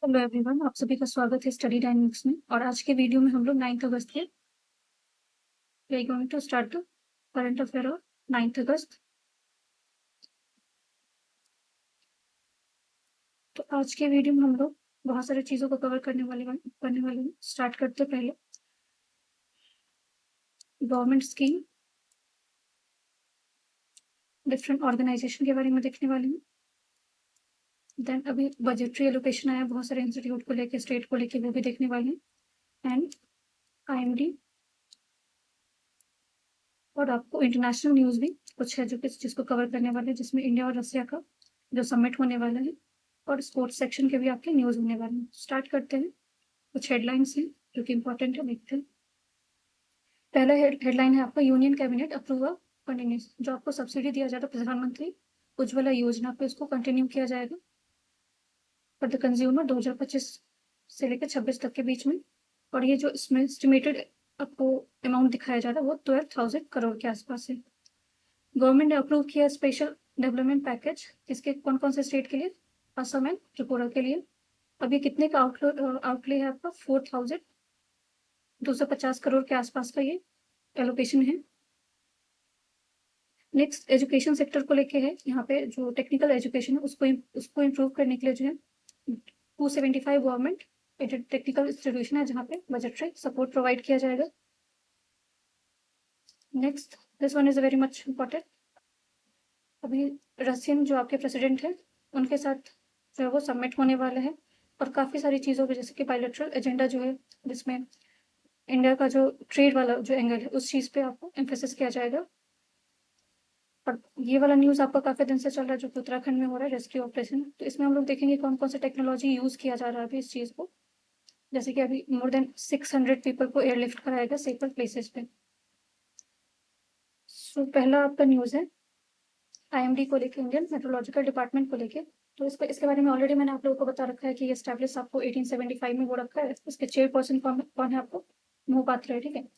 Hello everyone, आप सभी का स्वागत है स्टडी डायनेमिक्स में। और आज के वीडियो में हम लोग 9 अगस्त के we are going to start the current affair of 9 August. तो आज के वीडियो में हम लोग बहुत सारी चीज़ों को कवर करने वाले हैं। स्टार्ट करते पहले गवर्नमेंट स्कीम, डिफरेंट ऑर्गेनाइजेशन के बारे में देखने वाले हैं। देन अभी बजटरी एलोकेशन आया बहुत सारे इंस्टीट्यूट को लेके, स्टेट को लेके, वो भी देखने वाले हैं। एंड IMD और आपको इंटरनेशनल न्यूज़ भी कुछ है जो कि जिसको कवर करने वाले हैं, जिसमें इंडिया और रसिया का जो समिट होने वाला है और स्पोर्ट्स सेक्शन के भी आपके न्यूज़ होने वाले हैं। स्टार्ट करते हैं। कुछ हेडलाइंस हैं जो कि इंपॉर्टेंट है, देखते हैं। पहला हेडलाइन है आपका यूनियन कैबिनेट अप्रूव कंटिन्यूस, जो आपको सब्सिडी दिया जाता है प्रधानमंत्री उज्ज्वला योजना पे, उसको कंटिन्यू किया जाएगा फॉर द कंज्यूमर 2025 से लेकर 26 तक के बीच में। और ये जो इसमें एस्टिमेटेड आपको अमाउंट दिखाया जा रहा है वो 12,000 करोड़ के आसपास है। गवर्नमेंट ने अप्रूव किया स्पेशल डेवलपमेंट पैकेज, किसके कौन कौन से स्टेट के लिए? असम एंड त्रिपुरा के लिए। अब ये कितने का आउटले है आपका? 4,250 करोड़ के आसपास का ये एलोकेशन है। नेक्स्ट एजुकेशन सेक्टर को लेके है। यहाँ पे जो टेक्निकल एजुकेशन है उसको इम्प्रूव करने के लिए जो है 275 गवर्नमेंट टेक्निकल इंस्टीट्यूशन है जहाँ पे बजटरी सपोर्ट प्रोवाइड किया जाएगा। Next, this one is very much important. अभी रशियन जो आपके प्रेसिडेंट हैं उनके साथ जो है वो सबमिट होने वाला है और काफ़ी सारी चीज़ों पे, जैसे कि बायलैटरल एजेंडा जो है जिसमें इंडिया का जो ट्रेड वाला जो एंगल है उस चीज़ पे आपको एम्फेसिस किया जाएगा। और ये वाला न्यूज़ आपका काफ़ी दिन से चल रहा है जो कि उत्तराखंड में हो रहा है रेस्क्यू ऑपरेशन। तो इसमें हम लोग देखेंगे कौन कौन सा टेक्नोलॉजी यूज़ किया जा रहा है अभी इस चीज़ को। जैसे कि अभी मोर देन 600 पीपल को एयरलिफ्ट कराया गया सेफर प्लेसेस पे। सो पहला आपका न्यूज़ है IMD को लेके, इंडियन मेट्रोलॉजिकल डिपार्टमेंट को लेके। तो इसके बारे में ऑलरेडी मैंने आप लोगों को बता रखा है कि ये एस्टैब्लिश आपको 1875 में हो रखा है। इसके चेयरपर्सन कौन है आपको? मोहपात्रा है, ठीक है।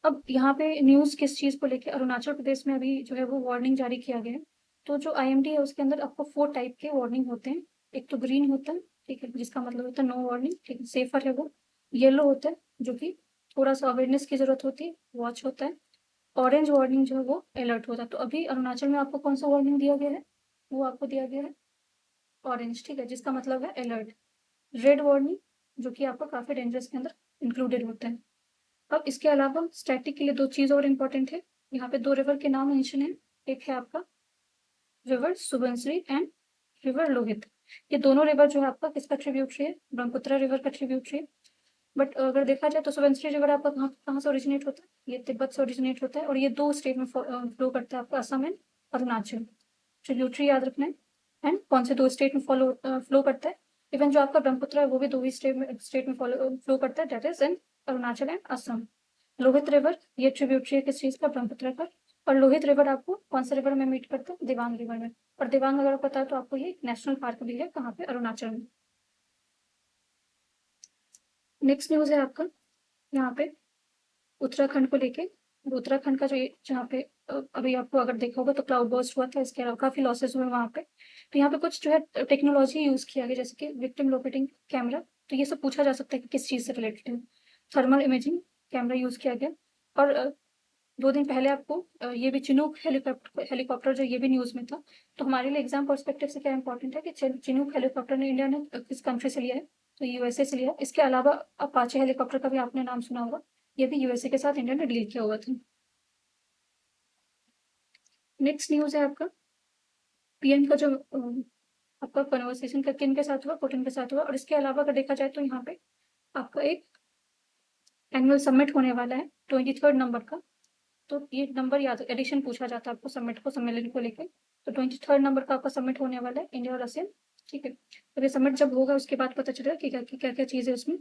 अब यहाँ पे न्यूज़ किस चीज़ को लेके, अरुणाचल प्रदेश में अभी जो है वो वार्निंग जारी किया गया है। तो जो IMD है उसके अंदर आपको 4 टाइप के वार्निंग होते हैं। एक तो ग्रीन होता है, ठीक है, जिसका मतलब होता है नो वार्निंग, ठीक है, सेफर है वो। येलो होता है जो कि थोड़ा सा अवेयरनेस की जरूरत होती है, वॉच होता है। ऑरेंज वार्निंग जो है वो अलर्ट होता है। तो अभी अरुणाचल में आपको कौन सा वार्निंग दिया गया है? वो आपको दिया गया है ऑरेंज, ठीक है, जिसका मतलब है अलर्ट। रेड वार्निंग जो कि आपको काफी डेंजरस के अंदर इंक्लूडेड होता है। अब इसके अलावा स्टैटिक के लिए दो चीज और इम्पोर्टेंट है। यहाँ पे दो रिवर के नाम मेंशन है। एक है आपका river Subansiri and river Lohit. ये दोनों रिवर जो है आपका किसका ट्रिब्यूटरी है? ब्रह्मपुत्र रिवर का ट्रिब्यूटरी है। बट अगर देखा जाए तो सुबनसिरी रिवर आपका कहाँ कहाँ से ओरिजिनेट होता है? ये तिब्बत से ओरिजिनेट होता है और ये दो स्टेट में फ्लो करता है, आपका असम एंड अरुणाचल। ट्रिब्यूटरी याद रखना है। एंड कौन से दो स्टेट में फ्लो करता है? इवन जो आपका ब्रह्मपुत्र है वो भी दो ही स्टेट में फ्लो करता है, that is in Arunachal and Assam. Lohit river ये ट्रिब्यूटरी है किस चीज का? ब्रह्मपुत्र का। और लोहित रिवर आपको कौन से रिवर में मीट करता है? दिबांग रिवर में। और दिबांग अगर पता है तो आपको ये नेशनल पार्क भी है कहाँ पे? अरुणाचल में। नेक्स्ट न्यूज है आपका यहाँ पे उत्तराखंड को लेके। उत्तराखंड का जो जहाँ पे अभी आपको अगर देखा होगा तो क्लाउड बर्स्ट हुआ था, इसके अलावा काफी लॉसेस हुए वहां पे। तो यहाँ पे कुछ जो है टेक्नोलॉजी यूज किया गया, जैसे कि विक्टिम लोकेटिंग कैमरा। तो ये सब पूछा जा सकता है कि किस चीज से रिलेटेड है। थर्मल इमेजिंग कैमरा यूज किया गया। और 2 दिन पहले आपको ये भी चिनूक हेलीकॉप्टर जो ये भी न्यूज में था। तो हमारे लिए एग्जाम पर्सपेक्टिव से क्या इंपॉर्टेंट है कि चिनूक हेलीकॉप्टर ने इंडिया ने किस कंट्री से लिया है? तो USA से लिया है। इसके अलावा अपाचे हेलीकॉप्टर का भी आपने नाम सुना होगा। ये भी USA के साथ इंडिया ने डील किया हुआ था। नेक्स्ट न्यूज है आपका PM का जो आपका कन्वर्सेशन का किन के साथ हुआ? पुतिन के साथ हुआ। और इसके अलावा अगर देखा जाए तो यहाँ पे आपका एक एनुअल समिट होने वाला है 23rd नंबर का। तो ये नंबर याद, एडिशन पूछा जाता है आपको समिट को, सम्मेलन को लेकर। तो 23rd नंबर का आपका समिट होने वाला है इंडिया और रशिया, ठीक है। तो ये समिट जब होगा उसके बाद पता चलेगा कि क्या क्या चीज़ें उसमें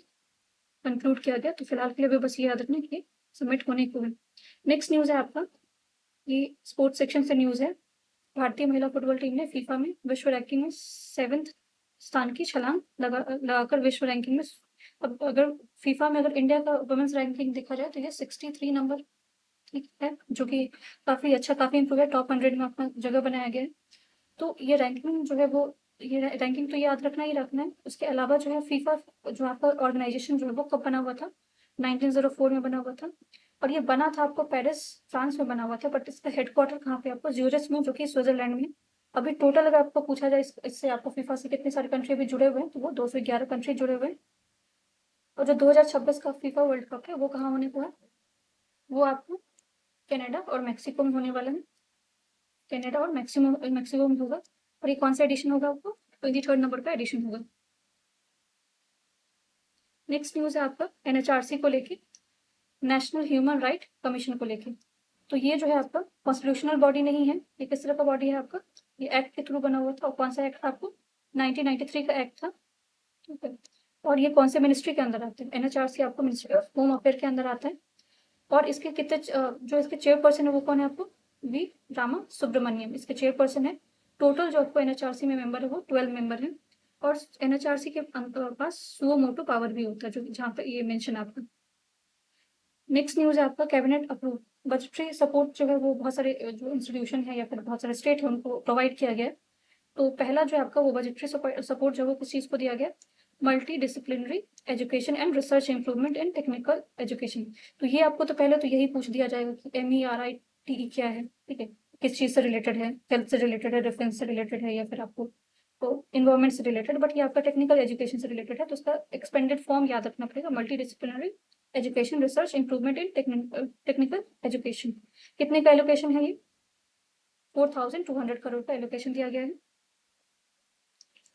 कंक्लूड किया गया। तो फिलहाल के लिए भी बस ये याद रखना कि समिट होने को है। नेक्स्ट न्यूज़ है आपका, ये स्पोर्ट्स सेक्शन से न्यूज़ है। भारतीय महिला फुटबॉल टीम ने फीफा में विश्व रैंकिंग में 7th स्थान की छलांग लगाकर विश्व रैंकिंग में, अब अगर फीफा में अगर इंडिया का वुमेन्स रैंकिंग देखा जाए तो ये 63 नंबर, ठीक है, जो कि काफ़ी अच्छा, काफ़ी इम्प्रूव है। टॉप 100 में अपना जगह बनाया गया है। तो ये रैंकिंग जो है वो ये रैंकिंग तो याद रखना ही रखना है। उसके अलावा जो है फीफा जो आपका ऑर्गेनाइजेशन जो है वो कब बना हुआ था? 1904 में बना हुआ था। और ये बना था आपको पेरिस फ्रांस में बना हुआ था, बट इसका हेडक्वार्टर कहाँ पे आपको? ज्यूरिच में, जो कि स्विट्जरलैंड में। अभी टोटल अगर आपको पूछा जाए इससे आपको फीफा से कितने सारे कंट्री भी जुड़े हुए हैं, तो वो 211 कंट्री जुड़े हुए हैं। और जो 2026 का फीफा वर्ल्ड कप है वो कहाँ होने को है? वो आपको कनाडा और मेक्सिको में होने वाला है। कनाडा और मैक्सिमो में होगा। और ये कौन सा एडिशन होगा? आपको 23rd नंबर का एडिशन होगा। नेक्स्ट न्यूज़ है आपका एनएचआरसी को लेके, नेशनल ह्यूमन राइट कमीशन को लेके। तो ये जो है आपका कॉन्स्टिट्यूशनल बॉडी नहीं है, ये किस तरह का बॉडी है आपका? ये एक्ट के थ्रू बना हुआ था। और कौन सा एक्ट था आपको? 1993 का एक्ट था। ठीक है। और ये कौन से मिनिस्ट्री के अंदर आते हैं? एनएचआरसी आपको मिनिस्ट्री ऑफ होम अफेयर के अंदर आता है। और इसके कितने जो इसके चेयरपर्सन है वो कौन है आपको? वी रामा सुब्रमण्यम इसके चेयरपर्सन है। टोटल जो आपको एनएचआरसी में मेंबर है वो 12 मेंबर है। और एनएचआरसी के पास सुओ मोटो पावर भी होता है, जो जहाँ पे ये मेंशन आपका। नेक्स्ट न्यूज़ है आपका कैबिनेट अप्रूव बजटरी सपोर्ट जो है वो बहुत सारे जो इंस्टीट्यूशन है या फिर बहुत सारे स्टेट है उनको प्रोवाइड किया गया है। तो पहला जो है आपका वो बजटरी सपोर्ट जो है वो किस चीज़ को दिया गया? Multi disciplinary education and research improvement in technical education. तो ये आपको तो पहले तो यही पूछ दिया जाएगा कि MERITE क्या है, ठीक है, किस चीज़ से रिलेटेड है? हेल्थ से रिलेटेड है, डिफेंस से रिलेटेड है, या फिर आपको तो इन्वायरमेंट से रिलेटेड। बट ये आपका टेक्निकल एजुकेशन से रिलेटेड है, तो उसका एक्सपेंडेड फॉर्म याद रखना पड़ेगा, multi disciplinary education research improvement in technical education. कितने का एलोकेशन है ये? 4200 करोड़ का एलोकेशन दिया गया है।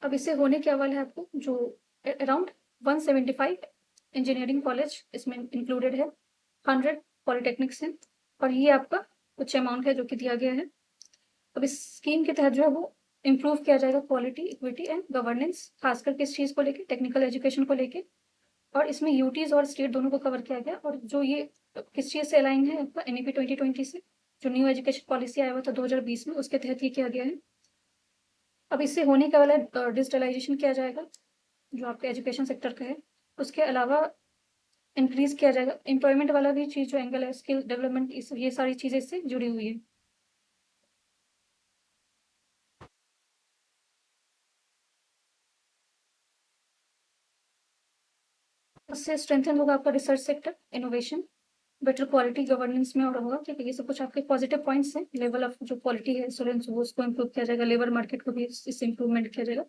अब इससे होने क्या वाला है आपको? जो अराउंड 175 इंजीनियरिंग कॉलेज इसमें इंक्लूडेड है, 100 पॉलिटेक्निक्स हैं। और ये आपका कुछ अमाउंट है जो कि दिया गया है। अब इस स्कीम के तहत जो है वो इम्प्रूव किया जाएगा क्वालिटी, इक्विटी एंड गवर्नेंस, खासकर किस चीज़ को लेके? टेक्निकल एजुकेशन को लेके। और इसमें यूटीज और स्टेट दोनों को कवर किया गया। और जो ये किस चीज़ से अलाइन है आपका? NEP 2020 से, जो न्यू एजुकेशन पॉलिसी आया हुआ था 2020 में, उसके तहत ये किया गया है। अब इससे होने का वाला डिजिटलाइजेशन किया जाएगा जो आपके एजुकेशन सेक्टर का है। उसके अलावा इंक्रीज किया जाएगा एम्प्लॉयमेंट वाला भी चीज़ जो एंगल है, स्किल डेवलपमेंट, इस ये सारी चीज़ें इससे जुड़ी हुई है। उससे स्ट्रेंथन होगा आपका research sector, innovation, better quality governance में और होगा। ठीक है, ये सब कुछ आपके पॉजिटिव पॉइंट्स हैं। लेवल ऑफ जो क्वालिटी है स्टूडेंट्स वो उसको इम्प्रूव किया जाएगा, लेबर मार्केट को भी इससे इम्प्रूवमेंट किया जाएगा।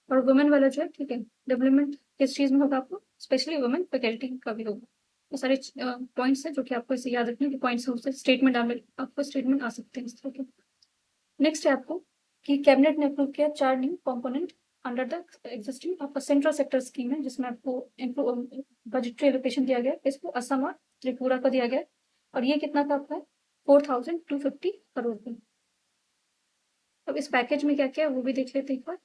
और वुमेन वाला जो है, ठीक है, डेवलपमेंट किस चीज़ में होगा आपको? स्पेशली वुमेन फैकल्टी का भी होगा। ये सारे पॉइंट्स हैं जो कि आपको इसे याद रखने के पॉइंट्स हैं, उससे स्टेटमेंट आपको स्टेटमेंट आ सकते हैं इस तरह के। नेक्स्ट है आपको कि कैबिनेट ने अप्रूव किया 4 new component under the existing आपका सेंट्रल सेक्टर स्कीम है, जिसमें आपको बजटरी एलोकेशन दिया गया है। इसको असम और त्रिपुरा को दिया गया है। और ये कितना का आपका है? 4250 करोड़ का। अब इस पैकेज में क्या क्या है वो भी देख लेते हैं एक बार।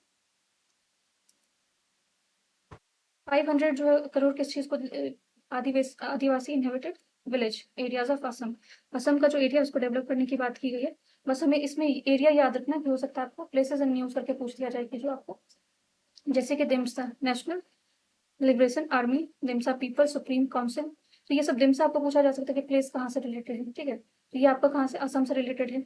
500 जो है करोड़ किस चीज को? Adivasi inhabited village areas of Assam. Assam का जो एरिया है उसको डेवलप करने की बात की गई है। बस हमें इसमें एरिया याद रखना है कि हो सकता है आपको प्लेसेस एंड न्यूज करके पूछ लिया जाए कि जो आपको, जैसे कि Dimasa national liberation army, Dimasa people supreme council. तो ये सब दिम्सा आपको पूछा जा सकता है कि प्लेस कहाँ से रिलेटेड है। ठीक है, तो ये आपका कहाँ से? असम से रिलेटेड है।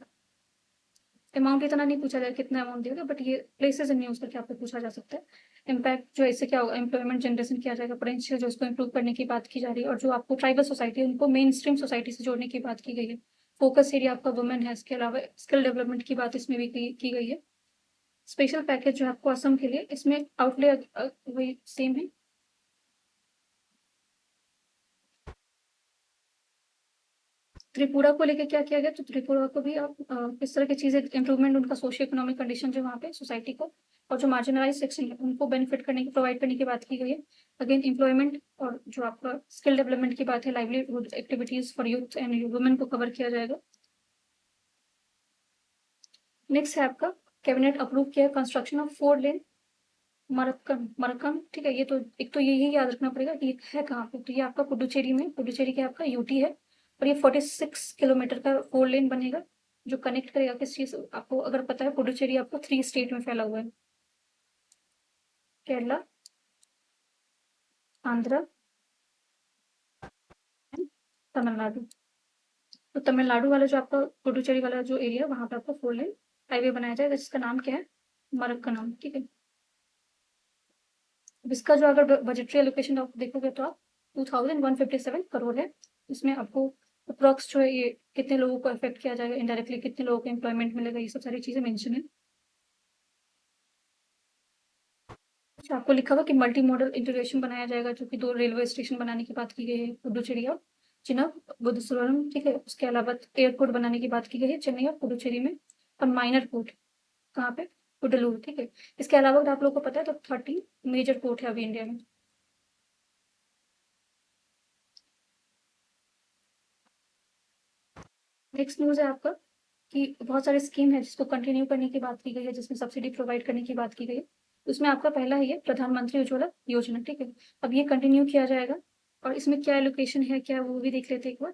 अमाउंट इतना नहीं पूछा जाएगा कितना अमाउंट देगा, बट ये प्लेसेस एंड न्यूज करके आपको पूछा जा सकता है। इम्पैक्ट जो है इससे क्या होगा? एम्प्लॉयमेंट जनरेशन किया जाएगा, पोटेंशियल जो इसको इंप्रूव करने की बात की जा रही है। और जो आपको ट्राइबल सोसाइटी है उनको मेन स्ट्रीम सोसाइटी से जोड़ने की बात की गई है। फोकस एरिया आपका वुमेन है। इसके अलावा स्किल डेवलपमेंट की बात इसमें भी की गई है। स्पेशल पैकेज जो है आपको असम के लिए, इसमें आउटले वही सेम है। त्रिपुरा को लेके क्या किया गया? तो त्रिपुरा को भी आप किस तरह की चीज़ें इंप्रूवमेंट, उनका सोशियो इकोनॉमिक कंडीशन जो वहाँ पे सोसाइटी को, और जो मार्जिनलाइज सेक्शन है उनको बेनिफिट करने की, प्रोवाइड करने की बात की गई है। अगेन एम्प्लॉयमेंट और जो आपका स्किल डेवलपमेंट की बात है, livelihood activities for youth and women को कवर किया जाएगा। नेक्स्ट है आपका कैबिनेट अप्रूव किया कंस्ट्रक्शन ऑफ 4 लेन मरक्कम मरक्कम। ठीक है, ये तो एक तो यही याद रखना पड़ेगा कि ये है कहाँ पे। तो ये आपका पुडुचेरी में, पुडुचेरी के आपका यूटी है। और ये 46 किलोमीटर का 4 लेन बनेगा जो कनेक्ट करेगा किस चीज आपको अगर पता है? पुडुचेरी आपको 3 स्टेट में फैला हुआ है, केरला, आंध्र एंड तमिलनाडु। तो तमिलनाडु वाला जो आपका पुडुचेरी वाला जो एरिया है वहां पे आपको 4 लेन हाईवे बनाया जाएगा जिसका नाम क्या है? मरक्कनम। ठीक है, अब इसका जो अगर बजटरी एलोकेशन आप देखोगे तो आप 2157 करोड़ है। इसमें आपको अप्रॉक्स जो है ये कितने लोगों को अफेक्ट किया जाएगा, इनडायरेक्टली कितने लोगों को एम्प्लॉयमेंट मिलेगा, ये सब सारी चीजें मेंशन है। अच्छा, आपको लिखा हुआ कि मल्टी मॉडल इंटीग्रेशन बनाया जाएगा, जो कि 2 रेलवे स्टेशन बनाने की बात की गई है, पुडुचेरी और चिनब बुद्धसूरम, ठीक है। उसके अलावा एयरपोर्ट बनाने की बात की गई है चेन्नई और पुडुचेरी में, और माइनर पोर्ट कहाँ पे, कुडलूर, ठीक है। इसके अलावा अगर आप लोगों को पता है तो 30 मेजर पोर्ट है अभी इंडिया में। नेक्स्ट न्यूज़ है आपका कि बहुत सारे स्कीम है जिसको कंटिन्यू करने की बात की गई है, जिसमें सब्सिडी प्रोवाइड करने की बात की गई है। उसमें आपका पहला है ये प्रधानमंत्री उज्ज्वला योजना, ठीक है। अब ये कंटिन्यू किया जाएगा, और इसमें क्या एलोकेशन है क्या वो भी देख लेते हैं एक बार।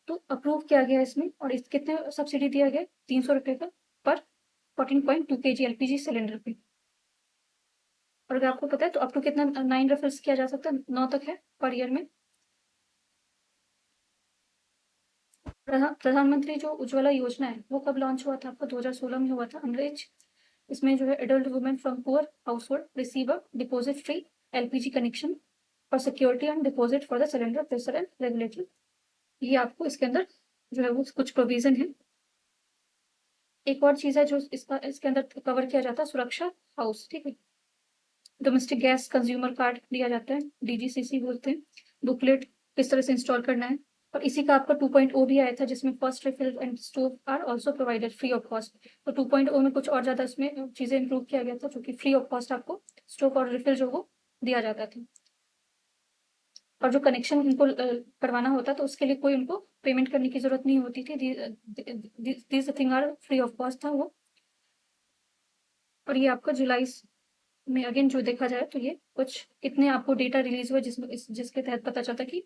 तो अप्रूव किया गया है इसमें, और इस कितने सब्सिडी दिया गया, 300 रुपये का पर 14.2 kg एलपीजी सिलेंडर पे। और अगर आपको पता है तो अप टू कितना 9 रेफिल्स किया जा सकता है, 9 तक है पर ईयर में। प्रधानमंत्री जो उज्ज्वला योजना है वो कब लॉन्च हुआ था आपका, 2016 में हुआ था, अंडर एज। इसमें जो है adult women from poor household receive a deposit free LPG connection और security and deposit for the cylinder pressure and regulatory. ये आपको इसके अंदर जो है वो कुछ प्रोविजन है। एक और चीज है जो इसका इसके अंदर कवर किया जाता है, सुरक्षा हाउस, ठीक है। डोमेस्टिक गैस कंज्यूमर कार्ड दिया जाता है, डीजीसीसी बोलते हैं। बुकलेट किस तरह से इंस्टॉल करना है। और इसी का आपका 2.0 भी आया था, जिसमें first refill and stove are also provided free of cost. तो 2.0 में कुछ और ज्यादा इसमें चीजें इंप्रूव किया गया था, जो कि फ्री ऑफ कॉस्ट आपको स्टोव और रिफिल जो वो दिया जाता था। और जो कनेक्शन इनको करवाना होता तो उसके लिए कोई उनको पेमेंट करने की जरूरत नहीं होती थी। This thing are free of cost था वो। और ये आपका जुलाई में अगेन जो देखा जाए तो ये कुछ कितने आपको डेटा रिलीज हुआ, जिसके तहत पता चलता कि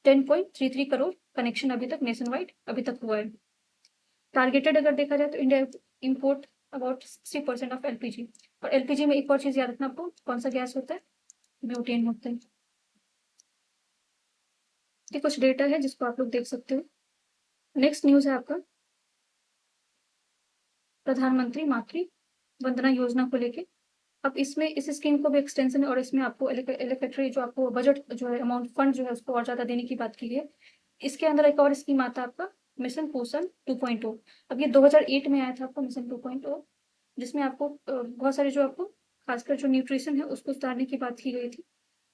10.33 करोड़ कनेक्शन अभी तक नेशन वाइड अभी तक हुआ है। टारगेटेड अगर देखा जाए तो India import about 60% of LPG. और एलपीजी में एक और चीज याद रखना आपको, कौन सा गैस होता है, ब्यूटेन होता है। ये कुछ डेटा है जिसको आप लोग देख सकते हो। नेक्स्ट न्यूज है आपका प्रधानमंत्री मातृ वंदना योजना को लेके। अब इसमें इस स्कीम को भी एक्सटेंशन है, और इसमें आपको एलोकेटरी जो आपको बजट जो है अमाउंट फंड जो है उसको और ज्यादा देने की बात की गई है। इसके अंदर एक और स्कीम आता है आपका मिशन पोषण 2.0। अब ये 2008 में आया था आपका मिशन 2.0, जिसमें आपको बहुत सारे जो आपको खासकर जो न्यूट्रिशन है उसको सुधारने की बात की गई थी।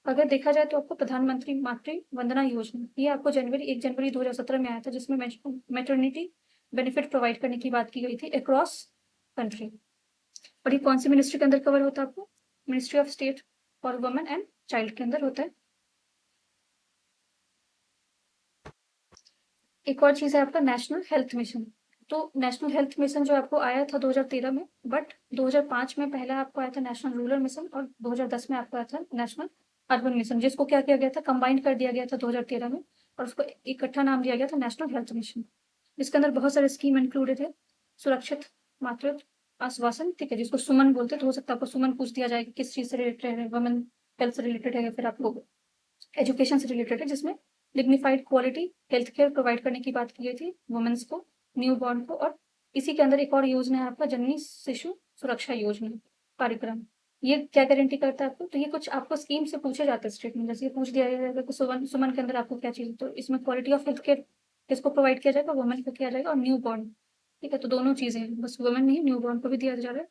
अगर देखा जाए तो आपको प्रधानमंत्री मातृ वंदना योजना ये आपको 1 जनवरी 2017 में आया था, जिसमें मैटरनिटी बेनिफिट प्रोवाइड करने की बात की गई थी अक्रॉस कंट्री। और ये कौन सी मिनिस्ट्री के अंदर कवर होता है आपको, ministry of state for women and child के अंदर होता है। एक और चीज है आपका नेशनल हेल्थ मिशन। तो नेशनल हेल्थ मिशन जो आपको आया था 2013 में, बट 2005 में पहला आपको आया था नेशनल रूरल मिशन, और 2010 में आपको आया था नेशनल अर्बन मिशन, जिसको क्या किया गया था, कंबाइन कर दिया गया था 2013 में, और उसको इकट्ठा नाम दिया गया था नेशनल हेल्थ मिशन। जिसके अंदर बहुत सारे स्कीम इंक्लूडेड है। सुरक्षित मातृत्व आश्वासन, ठीक है, जिसको सुमन बोलते हैं। तो हो सकता है आपको सुमन पूछ दिया जाए कि किस चीज से रिलेटेड है, वुमेन हेल्थ से रिलेटेड है या फिर आपको एजुकेशन से रिलेटेड है, जिसमें dignified quality health care provide करने की बात की गई थी वुमेन्स को, न्यू बॉर्न को। और इसी के अंदर एक और योजना है आपका जननी शिशु सुरक्षा योजना कार्यक्रम। ये क्या गारंटी करता है आपको, तो ये कुछ आपको स्कीम से पूछे जाते हैं स्टेटमेंट, जैसे ये पूछ दिया जाएगा कि सुमन सुमन के अंदर आपको क्या चीज, तो इसमें क्वालिटी ऑफ हेल्थ केयर किसको प्रोवाइड किया जाएगा, वुमेन को किया जाएगा, और न्यू बॉर्न, ठीक है। तो दोनों चीजें हैं, बस वुमेन नहीं, न्यू बॉर्न को भी दिया जा रहा है।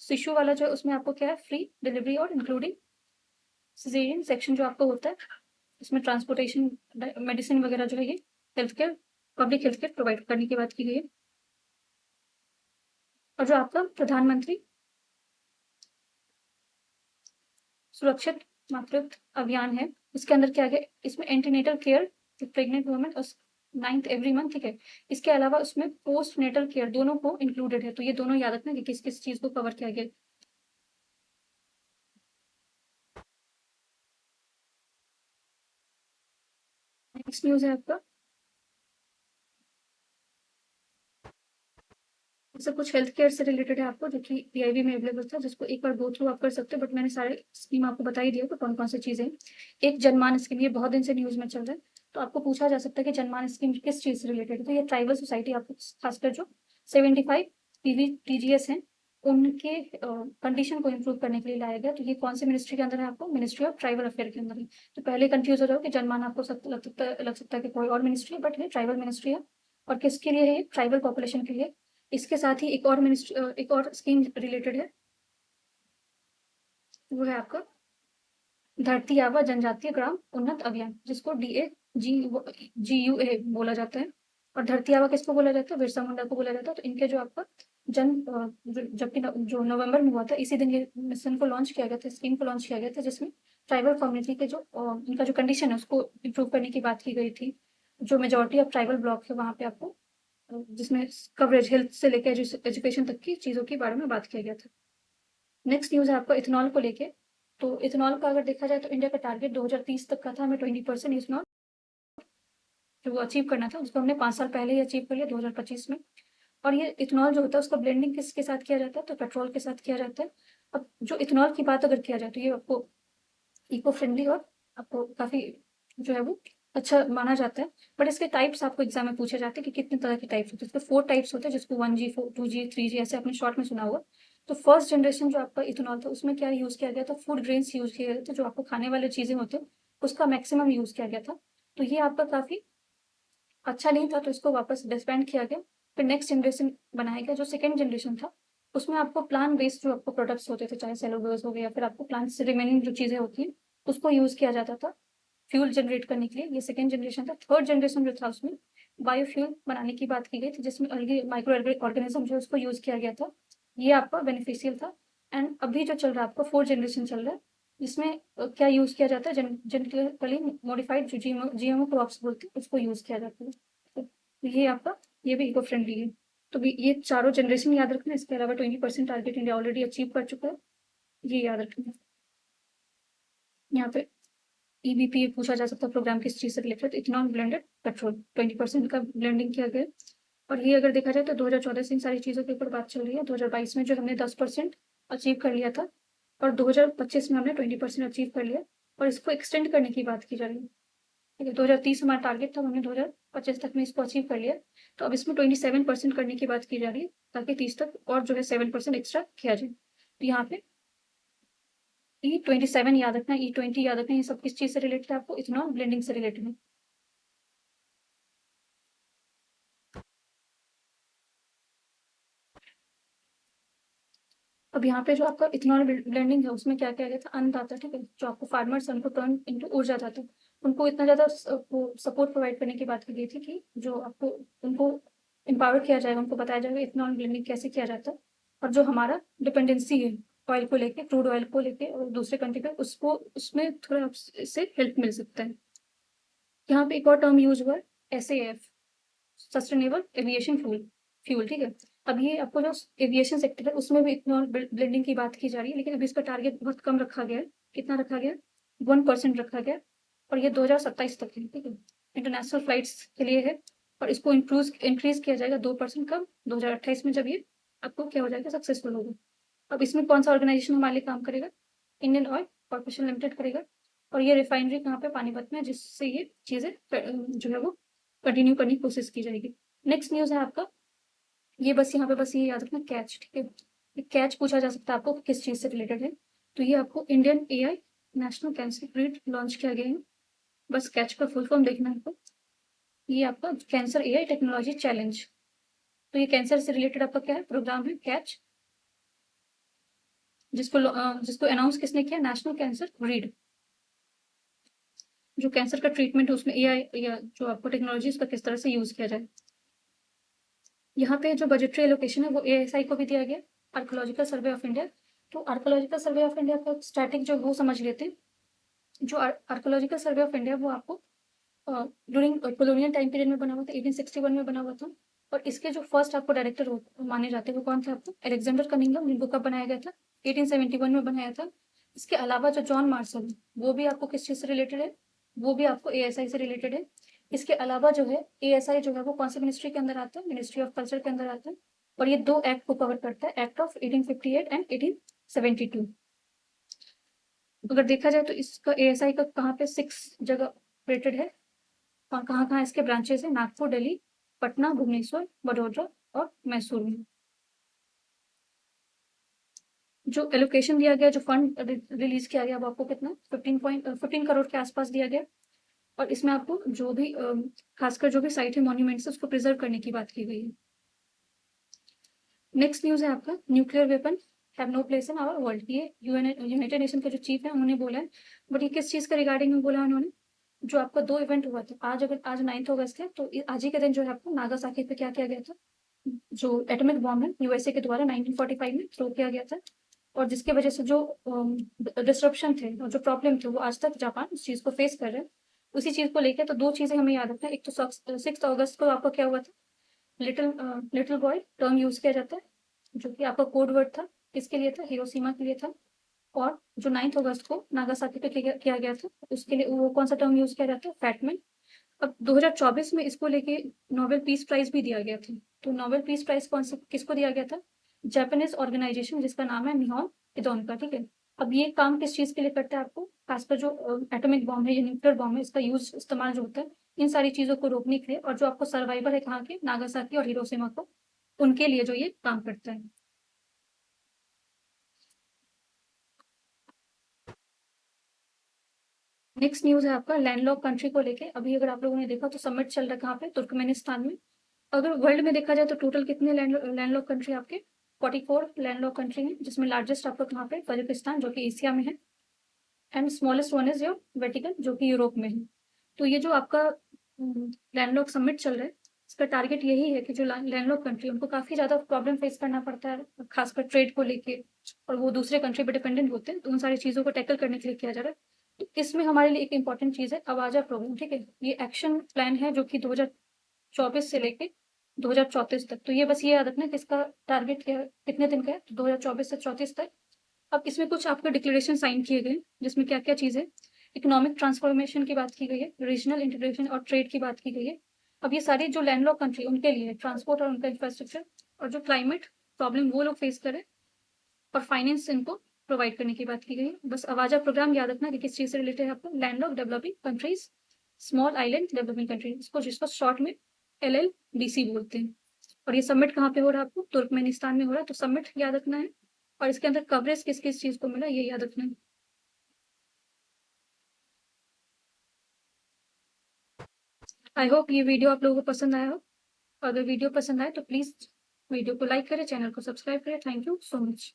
शिशु वाला जो है उसमें आपको क्या है, फ्री डिलीवरी और इंक्लूडिंग सिजेरियन सेक्शन जो आपको होता है, इसमें ट्रांसपोर्टेशन मेडिसिन वगैरह जो है ये health care public health care provide करने की बात की गई है। और जो आपका प्रधानमंत्री सुरक्षित मातृत्व अभियान है, इसके अंदर क्या है, इसमें antenatal care pregnant women 9th every month, ठीक है। इसके अलावा उसमें पोस्ट नेटल केयर दोनों को इंक्लूडेड है। तो ये दोनों याद रखना कि किस किस चीज को कवर किया गया। नेक्स्ट न्यूज है आपका सब कुछ हेल्थ केयर से रिलेटेड है आपको, जो कि पीआईबी में अवेलेबल था, जिसको एक बार गो थ्रू आप कर सकते हो, बट मैंने सारे स्कीम आपको बता ही दिया कि कौन कौन सी चीजें हैं। एक जनमान स्कीम, ये बहुत दिन से न्यूज में चल रहा है, तो आपको पूछा जा सकता है कि जनमान स्कीम किस चीज से रिलेटेड है। तो ये ट्राइबल सोसाइटी आपको खासकर जो 75 पीवी टीजीएस है उनके कंडीशन को इम्प्रूव करने के लिए लाया गया। तो ये कौन सी मिनिस्ट्री के अंदर है आपको? मिनिस्ट्री ऑफ ट्राइबल अफेयर के अंदर है। तो पहले कंफ्यूज हो जाओ कि जनमान आपको लग सकता है कि कोई और मिनिस्ट्री है, बट ये ट्राइबल मिनिस्ट्री है। और किसके लिए है? ट्राइबल पॉपुलेशन के लिए। इसके साथ ही एक और मिनिस्ट्री, एक और स्कीम रिलेटेड है, वो है आपका धरती आबा जनजातीय ग्राम उन्नत अभियान, जिसको DAGUA बोला जाता है। और धरती आबा किसको बोला जाता है? बिरसा मुंडा को बोला जाता है। तो इनके जो आपका जबकि जो नवंबर में हुआ था, इसी दिन ये मिशन को लॉन्च किया गया था, स्कीम को लॉन्च किया गया था, जिसमें ट्राइबल कम्युनिटी के जो इनका जो कंडीशन है उसको इम्प्रूव करने की बात की गई थी। जो मेजोरिटी ऑफ ट्राइबल ब्लॉक है वहाँ पे आपको जिसमें कवरेज हेल्थ से लेकर एजुकेशन तक की चीज़ों के बारे में बात किया गया था। नेक्स्ट न्यूज़ है आपका इथेनॉल को लेके। तो इथेनॉल का अगर देखा जाए तो इंडिया का टारगेट 2030 तक का था, हमें 20% इथेनॉल जो अचीव करना था, उसको हमने 5 साल पहले ही अचीव कर लिया 2025 में। और ये इथेनॉल जो होता है उसका ब्लेंडिंग किसके साथ किया जाता है? तो पेट्रोल के साथ किया जाता है। अब जो इथेनॉल की बात अगर किया जाए तो ये आपको इको फ्रेंडली और आपको काफ़ी जो है वो अच्छा माना जाता है। बट इसके टाइप्स आपको एग्जाम में पूछे जाते हैं कि कितने तरह के टाइप्स होते हैं। इसके 4 टाइप्स होते हैं, जिसको 1G 2G 3G ऐसे आपने शॉर्ट में सुना होगा। तो फर्स्ट जनरेशन जो आपका इथेनॉल था उसमें क्या यूज़ किया गया था? फूड ग्रेन्स यूज़ किए गए थे, जो आपको खाने वाली चीज़ें होती हैं उसका मैक्सिमम यूज़ किया गया था। तो ये आपका काफ़ी अच्छा नहीं था, तो इसको वापस डिसबैंड किया गया। फिर नेक्स्ट जनरेशन बनाया गया, जो सेकंड जनरेशन था उसमें आपको प्लांट बेस्ड जो आपको प्रोडक्ट्स होते थे, चाहे सेलुलोज हो गया या फिर आपको प्लांट से रिमेनिंग जो चीज़ें होती हैं उसको यूज़ किया जाता था फ्यूल जनरेट करने के लिए। ये सेकंड जनरेशन था। थर्ड जनरेशन जो था उसमें बायोफ्यूल बनाने की बात की गई थी, जिसमें अलगे माइक्रो ऑर्गेनिज्म जो है उसको यूज़ किया गया था। ये आपका बेनिफिशियल था। एंड अभी जो चल रहा है आपका फोर्थ जनरेशन चल रहा है, जिसमें क्या यूज़ किया जाता है? जेनेटिकली मॉडिफाइड जो GMO क्रॉप्स बोलते हैं उसको यूज़ किया जाता है। तो ये आपका ये भी इको फ्रेंडली है। तो भी ये चारों जनरेशन याद रखना। इसके अलावा 20% टारगेट इंडिया ऑलरेडी अचीव कर चुका है, ये याद रखना। यहाँ पे EBP पूछा जा सकता है प्रोग्राम किस चीज़ से रिलेटेड? तो इथेनॉल ब्लेंडेड पेट्रोल 20% का ब्लेंडिंग किया गया है। और ये अगर देखा जाए तो 2014 से इन सारी चीज़ों के ऊपर बात चल रही है। 2022 में जो हमने 10% अचीव कर लिया था और 2025 में हमने 20% अचीव कर लिया, और इसको एक्सटेंड करने की बात की जा रही है। ठीक है, 2030 हमारा टारगेट था, हमने 2025 तक में इसको अचीव कर लिया। तो अब इसमें 27% करने की बात की जा रही है, ताकि 30 तक और जो है 7% एक्स्ट्रा किया जाए। तो यहाँ पे E27 याद रखना, E20 याद रखना। ये सब किस चीज़ से रिलेटेड है? आपको इथेनॉल ब्लेंडिंग से रिलेटेड है। अब यहाँ पे जो आपका इथेनॉल ब्लेंडिंग है उसमें क्या किया गया था? अन्नदाता, ठीक है, जो आपको फार्मर्स उनको टर्न इनटू ऊर्जा दाता, उनको इतना ज़्यादा सपोर्ट प्रोवाइड करने की बात की गई थी कि जो आपको उनको एम्पावर किया जाएगा, उनको बताया जाएगा इथेनॉल ब्लेंडिंग कैसे किया जाता है। और जो हमारा डिपेंडेंसी है ऑयल को लेके, क्रूड ऑयल को लेके और दूसरे कंट्री पे, उसको उसमें थोड़ा इससे हेल्प मिल सकता है। यहाँ पे एक और टर्म यूज हुआ है, SAF, sustainable aviation fuel fuel ठीक है। अब ये आपको जो एविएशन सेक्टर है उसमें भी इथेनॉल ब्लेंडिंग की बात की जा रही है, लेकिन अभी इसका टारगेट बहुत कम रखा गया है। कितना रखा गया? 1% रखा गया, और ये 2027 तक है, ठीक है। इंटरनेशनल फ्लाइट्स के लिए है, और इसको इंक्रीज किया जाएगा 2% कम 2028 में, जब ये आपको क्या हो जाएगा? सक्सेसफुल होगा। अब इसमें कौन सा ऑर्गेनाइजेशन हमारे लिए काम करेगा? इंडियन ऑयल कॉर्पोरेशन लिमिटेड करेगा। और ये रिफाइनरी कहाँ पे? पानीपत में, जिससे ये चीज़ें जो है वो कंटिन्यू करने की कोशिश की जाएगी। नेक्स्ट न्यूज़ है आपका, ये बस यहाँ पे बस ये याद रखना, कैच, ठीक है। ये कैच पूछा जा सकता है आपको किस चीज़ से रिलेटेड है। तो ये आपको Indian AI national cancer grid launch किया गया है। बस कैच का फुल फॉर्म देखना है आपको। ये आपका कैंसर AI टेक्नोलॉजी चैलेंज। तो ये कैंसर से रिलेटेड आपका क्या है? प्रोग्राम है कैच, जिसको अनाउंस किसने किया? National cancer grid. जो कैंसर का ट्रीटमेंट है उसमें AI या जो आपको टेक्नोलॉजी उसका किस तरह से यूज़ किया जाए। यहाँ पे जो बजटरी एलोकेशन है वो ASI को भी दिया गया, आर्कोलॉजिकल सर्वे ऑफ इंडिया। तो आर्कोलॉजिकल सर्वे ऑफ इंडिया का स्टैटिक जो वो समझ लेते हैं। जो आर्कोलॉजिकल सर्वे ऑफ इंडिया वो आपको ड्यूरिंग कॉलोनियल टाइम पीरियड में बना हुआ था, 1861 में बना हुआ था। और इसके जो फर्स्ट आपको डायरेक्टर माने जाते हैं वो कौन थे? आपको अलेक्जेंडर कनिंघम, जिनको कब बनाया गया था? 1871 में बनाया था। इसके अलावा जो जॉन मार्शल है वो भी आपको किस चीज़ से रिलेटेड है? वो भी आपको ASI से रिलेटेड है। इसके अलावा जो है ASI जो है वो कौन सी मिनिस्ट्री के अंदर आता है? मिनिस्ट्री ऑफ कल्चर के अंदर आता है। और ये 2 एक्ट को कवर करता है, एक्ट ऑफ 1858 एंड 1872। अगर देखा जाए तो इसका ASI का कहाँ पे 6 जगह रेटेड है, और कहाँ कहाँ इसके ब्रांचेस हैं? नागपुर, दिल्ली, पटना, भुवनेश्वर, वडोदरा और मैसूर में। जो एलोकेशन दिया गया, जो फंड रिलीज किया गया, वो आपको कितना 15 करोड़ के आसपास दिया गया। और इसमें आपको जो भी खासकर जो भी साइट है मॉन्यूमेंट्स उसको प्रिजर्व करने की बात की गई है। नेक्स्ट न्यूज़ है आपका, nuclear weapon have no place in our world. ये यूनाइटेड नेशन के जो चीफ है उन्होंने बोला है, बट ये किस चीज़ का रिगार्डिंग में बोला उन्होंने, जो आपका 2 इवेंट हुआ था आज, अगर आज 9 अगस्त है तो आज ही के दिन जो है आपको नागासाकी पे क्या किया गया था, जो एटॉमिक बॉम्ब है यूएसए के द्वारा 1945 में थ्रो किया गया था, और जिसके वजह से जो डिस्ट्रप्शन थे और जो प्रॉब्लम थे वो आज तक जापान उस चीज़ को फेस कर रहे हैं। उसी चीज़ को लेकर तो 2 चीज़ें हमें याद रखना है। एक तो 6 अगस्त को आपका क्या हुआ था, लिटिल बॉय टर्म यूज़ किया जाता है, जो कि आपका कोड वर्ड था, किसके लिए था, हिरोशिमा के लिए था। और जो 9 अगस्त को नागासाकी पे किया गया था, उसके लिए वो कौन सा टर्म यूज़ किया जाता है, फैटमैन। अब 2024 में इसको लेके नोबेल पीस प्राइज़ भी दिया गया था। तो नोबेल पीस प्राइज़ कौन से किसको दिया गया था, जापानीज़ ऑर्गेनाइज़ेशन जिसका नाम है निहॉन इदोन का, ठीक है। अब ये काम किस चीज़ के लिए करता है, आपको खासकर जो एटॉमिक बॉम्ब है या न्यूक्लियर बॉम्ब है, इसका इस्तेमाल जो होता है इन सारी चीज़ों को रोकने के लिए, और जो आपको सर्वाइवर है कहाँ के, नागासाकी और हिरोशिमा को, उनके लिए जो ये काम करता है। नेक्स्ट न्यूज़ है आपका लैंडलॉक कंट्री को लेके। अभी अगर आप लोगों ने देखा तो समिट चल रहा है कहाँ पे, तुर्कमेनिस्तान में। अगर वर्ल्ड में देखा जाए तो टोटल कितने लैंडलॉक कंट्री आपके, 44 लैंडलॉक कंट्री हैं, जिसमें लार्जेस्ट आपका कहाँ पे, कजाकिस्तान जो कि एशिया में है, and smallest one is your Vatican जो कि यूरोप में है। तो ये जो आपका लैंडलॉक समिट चल रहा है, इसका टारगेट यही है कि जो लैंडलॉक कंट्री उनको काफ़ी ज़्यादा प्रॉब्लम फेस करना पड़ता है, खासकर ट्रेड को लेके, और वो दूसरे कंट्री पर डिपेंडेंट होते हैं, तो उन सारी चीज़ों को टैकल करने के लिए किया जा रहा है। तो इसमें हमारे लिए एक इंपॉर्टेंट चीज़ है आवाजा प्रोग्राम, ठीक है। ये एक्शन प्लान है जो कि 2024 से लेके 2034 तक। तो ये बस ये याद रखना कि इसका टारगेट क्या है, कितने दिन का है, तो 2024 से 34 तक। अब इसमें कुछ आपके डिक्लेरेशन साइन किए गए, जिसमें क्या-क्या चीज़ें, इकोनॉमिक ट्रांसफॉर्मेशन की बात की गई है, रीजनल इंटीग्रेशन और ट्रेड की बात की गई है। अब ये सारी जो लैंडलॉक कंट्री उनके लिए ट्रांसपोर्ट और उनका इंफ्रास्ट्रक्चर, और जो क्लाइमेट प्रॉब्लम वो लोग फेस करें, और फाइनेंस इनको प्रोवाइड करने की बात की गई है। बस आवाजा प्रोग्राम याद रखना कि किस चीज़ से रिलेटेड है आपको, landlock developing countries, small island developing countries, जिसको शॉर्ट में LLDC बोलते हैं। और ये समिट कहाँ पे हो रहा है आपको, तुर्कमेनिस्तान में हो रहा है। तो समिट याद रखना है, और इसके अंदर कवरेज किस किस चीज़ को मिला ये याद रखना है। आई होप ये वीडियो आप लोगों को पसंद आया हो। अगर वीडियो पसंद आए तो प्लीज़ वीडियो को लाइक करें, चैनल को सब्सक्राइब करें। Thank you so much.